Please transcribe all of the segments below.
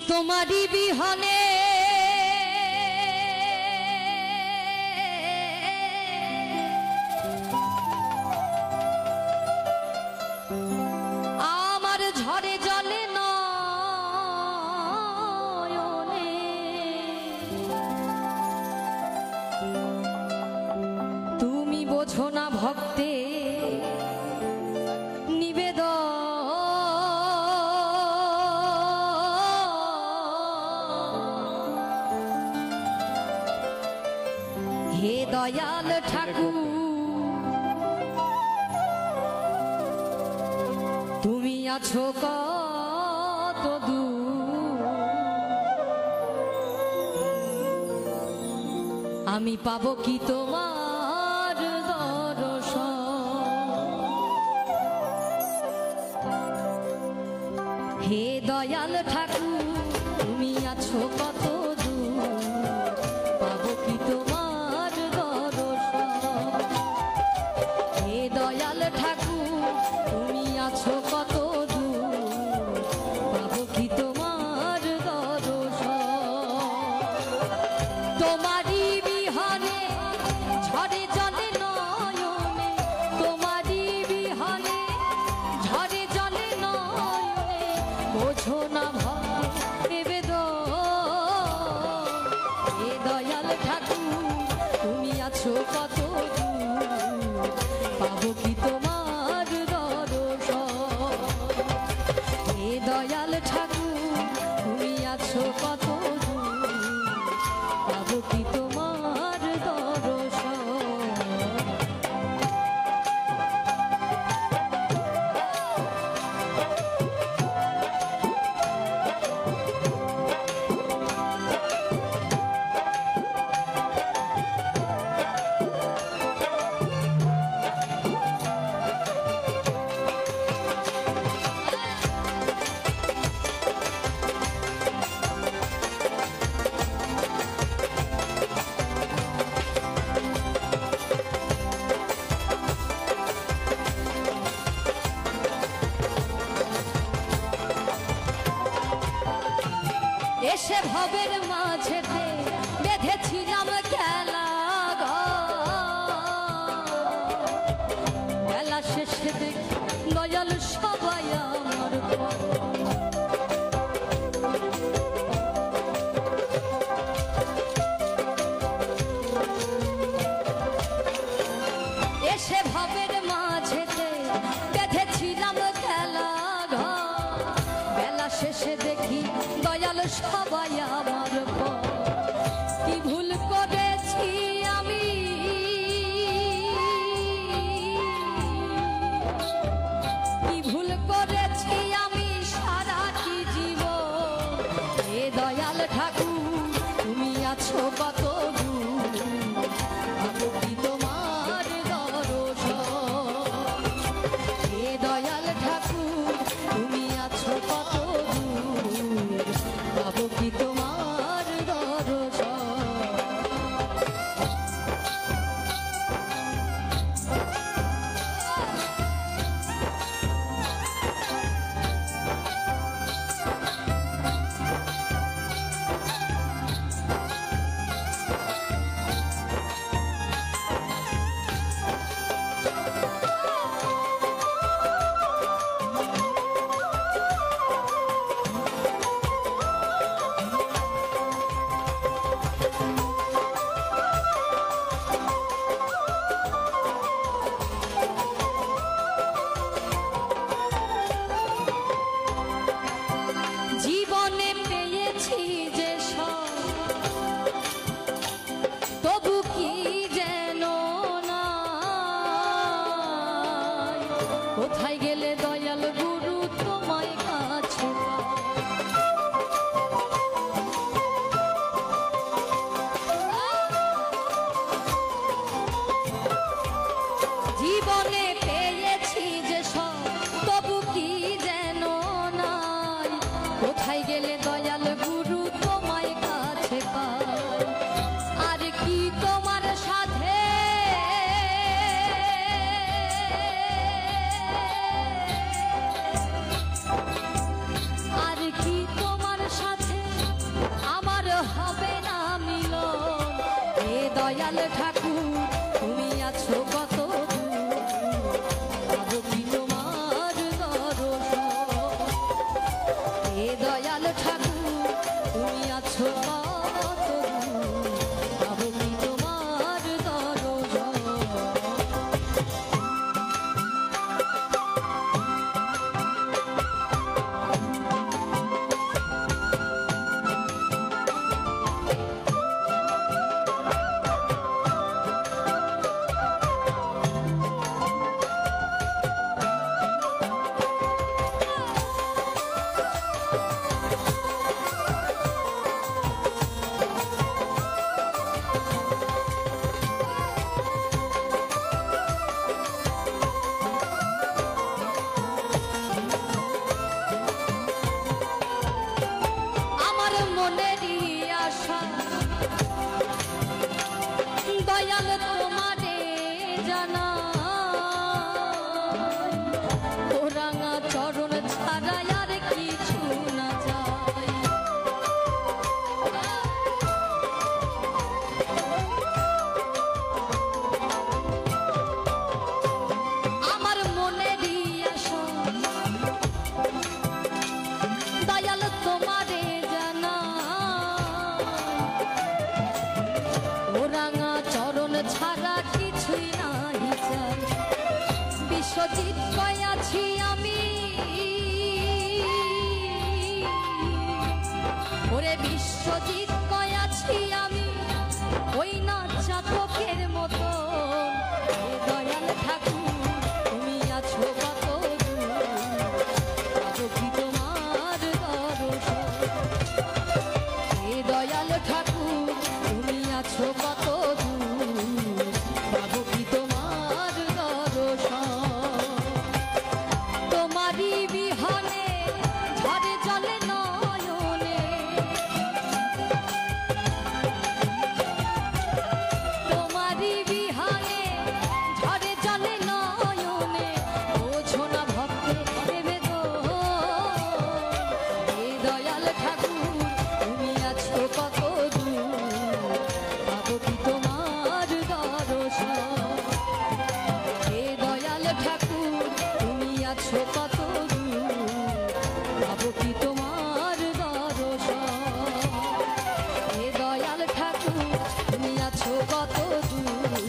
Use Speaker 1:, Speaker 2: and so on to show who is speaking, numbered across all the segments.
Speaker 1: তোমারি বিহনে আমার ঝরে জলে নয়নে তুমি বোঝো না ভক্তে হে দয়াল ঠাকুর তুমি আছো কত দূর আমি পাবো কি তোমার দর্শন হে দয়াল ঠাকুর তুমি আছো কত দূর পাবো কি তোমার দয়াল ঠাকুর তুমি আছো কত দূর পাবো কি তোমার দর্শন তোমারি বিহনে ঝরে জলে নয়নে তোমারি বিহনে ঝরে জলে নয়নে বোঝো না ভক্তি বেদন হে দয়াল ঠাকুর তুমি আছো কত পাবো কি তোমার দর্শন হে দয়াল ঠাকুর তুমি আছো কত দূর পাবো কি তোমার দর্শন এসে ভবের মাঝেতে বেঁধেছিলাম খেলা বেলা শেষে দেখি দয়াল সবাই আমার এসে ভবের মাঝেতে বেঁধেছিলাম খেলা বেলা শেষে দেখি দয়াল সবাই আমার কি ভুল করেছি আমি কি ভুল করেছি আমি সারাটি জীবন হে দয়াল ঠাকুর তুমি আছো কত দূর পাবো কি তোমার দর্শন হে দয়াল ঠাকুর তুমি আছো কত দূর পাবো কি তোমার দর্শন দয়াল ঠাকুর তুমি আছো কত দূর, পাবো কি তোমার দর্শন। হে দয়াল ঠাকুর তুমি আছো কত দূর, পাবো কি তোমার দর্শন। দয়াল তোমারে জানা ও রাঙা চরণ ছাড়া আর কিছু না চাই। আমার মনেরই আশা দয়াল তোমারে জানা ও রাঙা চরণ ছাড়া কিছুই নাই চাই। বিশ্বজিৎ কয়াছি আমি ওরে বিশ্বজিৎ কয়াছি আমি ওই না চাতকের মতো। দয়াল ঠাকুর তুমি আছো কত দূর, পাবো কি তোমার দর্শন। হে দয়াল ঠাকুর তুমি আছো কত দূর, পাবো কি তোমার দর্শন। তোমারই বিহনে ঝরে জলে নয়নে, তোমারই বিহনে ঝরে জলে নয়নে, বোঝো না ভক্তের বেদন। হে দয়াল ঠাকুর তুমি আছো কত দূর, পাবো কি তোমার দর্শন। হে দয়াল ঠাকুর তুমি আছো কত দূর, পাবো কি তোমার দর্শন। হে দয়াল ঠাকুর তুমি আছো কত দূর,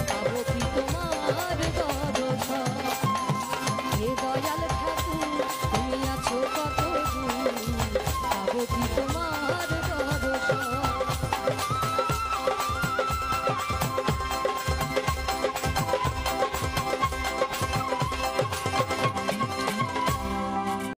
Speaker 1: পাবো কি তোমার দর্শন। হে দয়াল ঠাকুর তুমি আছো কত দূর, পাবো কি তোমার দর্শন।